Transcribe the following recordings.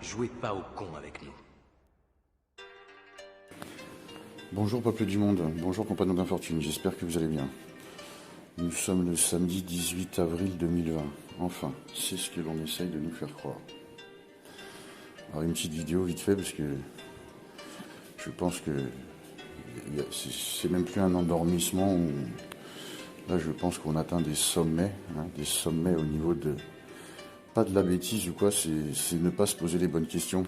jouez pas au con avec nous. Bonjour peuple du monde, bonjour compagnons d'infortune, j'espère que vous allez bien. Nous sommes le samedi 18 avril 2020. Enfin, c'est ce que l'on essaye de nous faire croire. Alors une petite vidéo vite fait parce que je pense que c'est même plus un endormissement où là je pense qu'on atteint des sommets au niveau de pas de la bêtise ou quoi, c'est ne pas se poser les bonnes questions.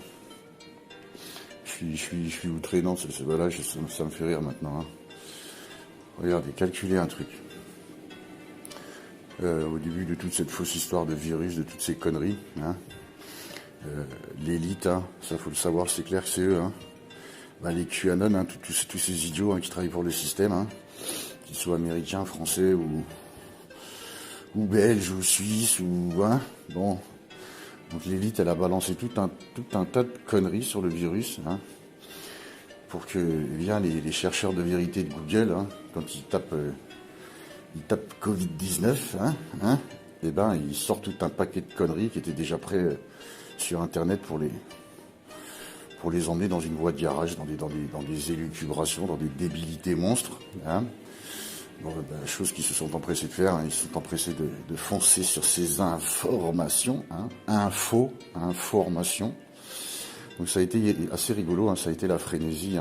Je suis outré, non, voilà, ça me fait rire maintenant. Regardez, calculez un truc. Au début de toute cette fausse histoire de virus, de toutes ces conneries, l'élite, ça faut le savoir, c'est clair que c'est eux. Les QAnon, tous ces idiots qui travaillent pour le système, qu'ils soient américains, français ou belges ou suisses ou bon. Donc l'élite, elle a balancé tout un tas de conneries sur le virus, pour que les chercheurs de vérité de Google, quand ils tapent Covid-19, ils sortent tout un paquet de conneries qui étaient déjà prêts sur Internet pour les emmener dans une voie de garage, dans des élucubrations, dans des débilités monstres. Chose qu'ils se sont empressés de faire, ils se sont empressés de foncer sur ces informations, informations. Donc ça a été assez rigolo, ça a été la frénésie,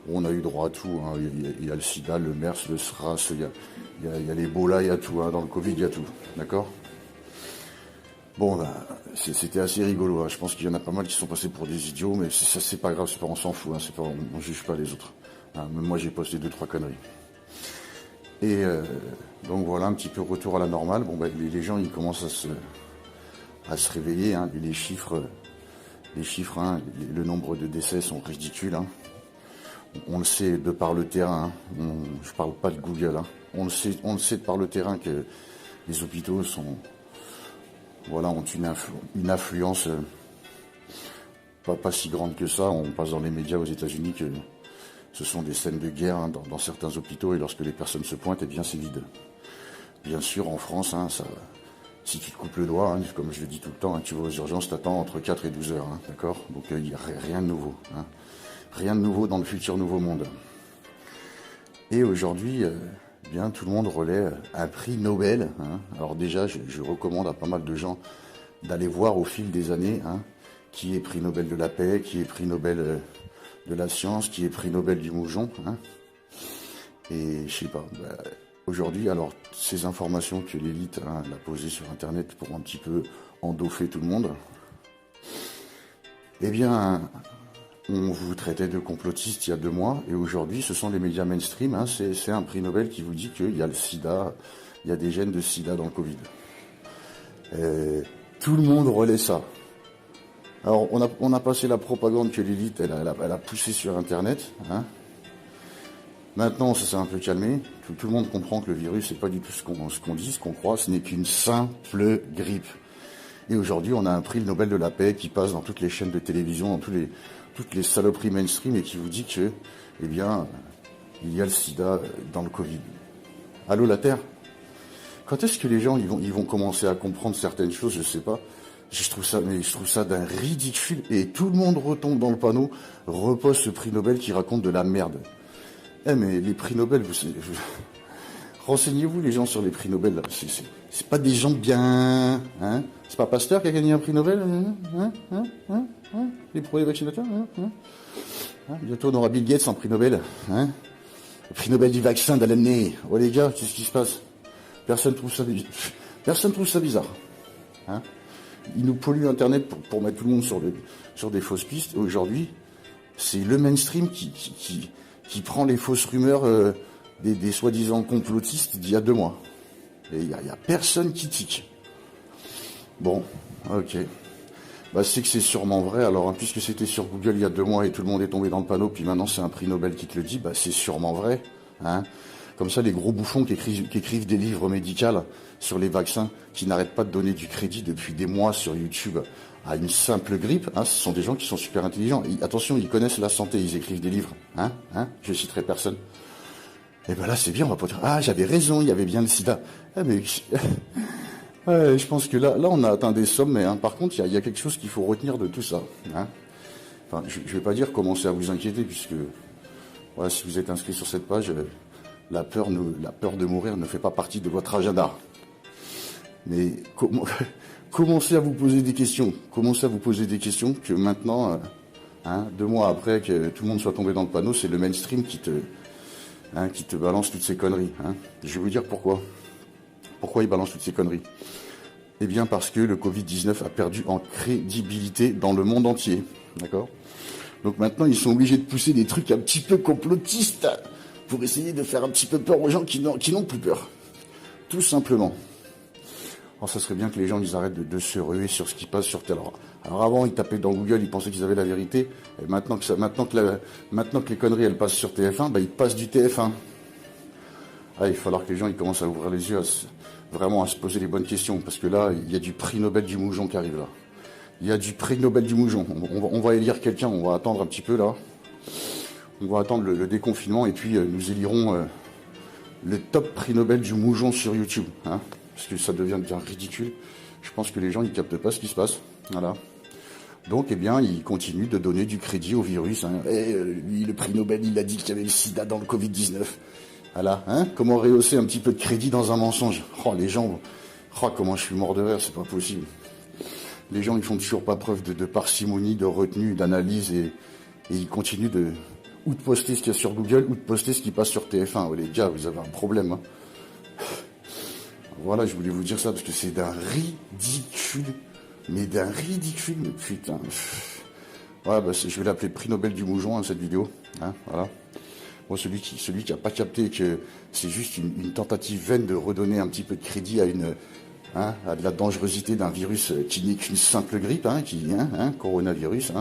où on a eu droit à tout. Il y a le sida, le MERS, le SRAS, il y a l'Ebola, il y a tout, dans le Covid, il y a tout, d'accord ? Bon, c'était assez rigolo, je pense qu'il y en a pas mal qui sont passés pour des idiots, mais ça c'est pas grave, on s'en fout, on juge pas les autres. Même moi j'ai posté 2-3 conneries. Et donc voilà, un petit peu retour à la normale. Les gens ils commencent à se réveiller, les chiffres, le nombre de décès sont ridicules. On le sait de par le terrain, je parle pas de Google, on le sait de par le terrain que les hôpitaux ont une influence pas si grande que ça. On passe dans les médias aux États-Unis que ce sont des scènes de guerre dans certains hôpitaux et lorsque les personnes se pointent, c'est vide. Bien sûr, en France, si tu te coupes le doigt, comme je le dis tout le temps, tu vas aux urgences, t'attends entre 4 et 12 heures, d'accord ? Donc il n'y a rien de nouveau. Rien de nouveau dans le futur nouveau monde. Et aujourd'hui, tout le monde relaie un prix Nobel. Alors déjà, je recommande à pas mal de gens d'aller voir au fil des années qui est prix Nobel de la paix, qui est prix Nobel de la science, qui est prix Nobel du Moujon. Et je sais pas, aujourd'hui, alors ces informations que l'élite a posées sur Internet pour un petit peu endoffer tout le monde, on vous traitait de complotiste il y a 2 mois, et aujourd'hui, ce sont les médias mainstream. C'est un prix Nobel qui vous dit qu'il y a le sida, il y a des gènes de sida dans le Covid. Tout le monde relaie ça. Alors, on a passé la propagande que l'élite, elle a poussée sur Internet. Maintenant, ça s'est un peu calmé. Tout le monde comprend que le virus, c'est pas du tout ce qu'on dit, ce qu'on croit. Ce n'est qu'une simple grippe. Et aujourd'hui, on a un prix Nobel de la paix qui passe dans toutes les chaînes de télévision, dans toutes les saloperies mainstream et qui vous dit que, il y a le sida dans le Covid. Allô la Terre ? Quand est-ce que les gens ils vont commencer à comprendre certaines choses ? Je sais pas. Je trouve ça d'un ridicule et tout le monde retombe dans le panneau, repose ce prix Nobel qui raconte de la merde. Mais les prix Nobel, renseignez-vous les gens sur les prix Nobel. Là. C'est pas des gens bien, C'est pas Pasteur qui a gagné un prix Nobel, Les premiers vaccinateurs, Bientôt on aura Bill Gates en prix Nobel, Le prix Nobel du vaccin de l'année. Oh les gars, qu'est-ce qui se passe ? Personne trouve ça bizarre, Ils nous polluent Internet pour mettre tout le monde sur des fausses pistes. Aujourd'hui, c'est le mainstream qui prend les fausses rumeurs des soi-disant complotistes d'il y a 2 mois. Et il y a personne qui tique. Bon, ok. C'est que c'est sûrement vrai. Alors, puisque c'était sur Google il y a 2 mois et tout le monde est tombé dans le panneau, puis maintenant c'est un prix Nobel qui te le dit, c'est sûrement vrai. Comme ça, les gros bouffons qui écrivent des livres médicaux sur les vaccins, qui n'arrêtent pas de donner du crédit depuis des mois sur YouTube à une simple grippe, ce sont des gens qui sont super intelligents. Attention, ils connaissent la santé, ils écrivent des livres. Je citerai personne. Et là, c'est bien, on va pas dire, j'avais raison, il y avait bien le sida. Ouais, je pense que là, on a atteint des sommets, hein. Par contre, il y a quelque chose qu'il faut retenir de tout ça, hein. Enfin, je vais pas dire commencer à vous inquiéter, puisque voilà, si vous êtes inscrit sur cette page, la peur de mourir ne fait pas partie de votre agenda. Mais commencez à vous poser des questions. Commencez à vous poser des questions que maintenant, 2 mois après que tout le monde soit tombé dans le panneau, c'est le mainstream qui te balance toutes ces conneries, hein. Je vais vous dire pourquoi. Pourquoi il balance toutes ces conneries? Eh bien parce que le Covid-19 a perdu en crédibilité dans le monde entier. D'accord? Donc maintenant, ils sont obligés de pousser des trucs un petit peu complotistes pour essayer de faire un petit peu peur aux gens qui n'ont plus peur. Tout simplement. Alors ça serait bien que les gens ils arrêtent de se ruer sur ce qui passe sur Terre. Alors avant, ils tapaient dans Google, ils pensaient qu'ils avaient la vérité. Et maintenant que les conneries elles passent sur TF1, ils passent du TF1. Ah, il va falloir que les gens ils commencent à ouvrir les yeux, vraiment à se poser les bonnes questions. Parce que là, il y a du prix Nobel du Moujon qui arrive là. Il y a du prix Nobel du Moujon. On va élire quelqu'un, on va attendre un petit peu là. On va attendre le déconfinement et puis nous élirons le top prix Nobel du Moujon sur YouTube, hein, parce que ça devient bien ridicule. Je pense que les gens ils captent pas ce qui se passe. Voilà. Donc eh bien ils continuent de donner du crédit au virus, hein. Lui le prix Nobel il a dit qu'il y avait le sida dans le Covid-19. Voilà, hein. Comment rehausser un petit peu de crédit dans un mensonge? Oh les gens, oh comment je suis mort de rire, c'est pas possible. Les gens ils font toujours pas preuve de parcimonie, de retenue, d'analyse et ils continuent de poster ce qu'il y a sur Google ou de poster ce qui passe sur TF1. Oh, les gars, vous avez un problème, hein. Voilà, je voulais vous dire ça parce que c'est d'un ridicule, mais putain. Voilà, je vais l'appeler prix Nobel du Moujon, hein, cette vidéo, hein, voilà. Bon, celui qui a pas capté que c'est juste une tentative vaine de redonner un petit peu de crédit à de la dangerosité d'un virus qui n'est qu'une simple grippe, coronavirus,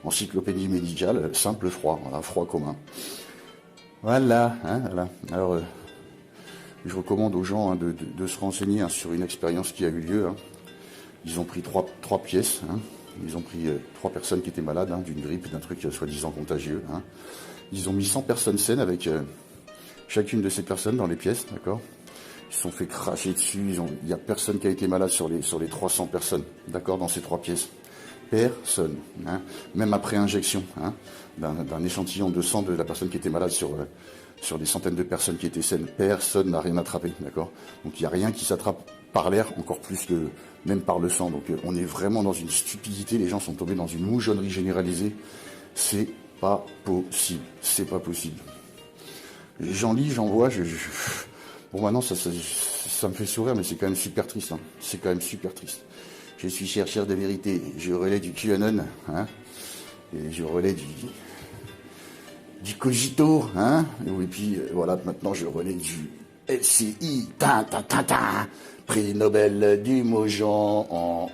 encyclopédie médicale, simple froid, voilà, froid commun. Voilà, voilà. Alors, je recommande aux gens de se renseigner sur une expérience qui a eu lieu. Ils ont pris trois pièces, ils ont pris 3 personnes qui étaient malades, d'une grippe, d'un truc soi-disant contagieux. Ils ont mis 100 personnes saines avec chacune de ces personnes dans les pièces, d'accord? Ils se sont fait cracher dessus, il n'y a personne qui a été malade sur les 300 personnes, d'accord, dans ces 3 pièces. Personne, même après injection d'un échantillon de sang de la personne qui était malade sur des centaines de personnes qui étaient saines, personne n'a rien attrapé, d'accord? Donc il n'y a rien qui s'attrape par l'air, encore plus que même par le sang. Donc on est vraiment dans une stupidité, les gens sont tombés dans une moujonnerie généralisée. C'est pas possible, c'est pas possible. J'en lis, j'en vois, bon maintenant ça me fait sourire, mais c'est quand même super triste, c'est quand même super triste. Je suis chercheur de vérité, je relais du QAnon, et je relais du Cogito, et puis voilà, maintenant je relais du LCI, prix Nobel du Moujon,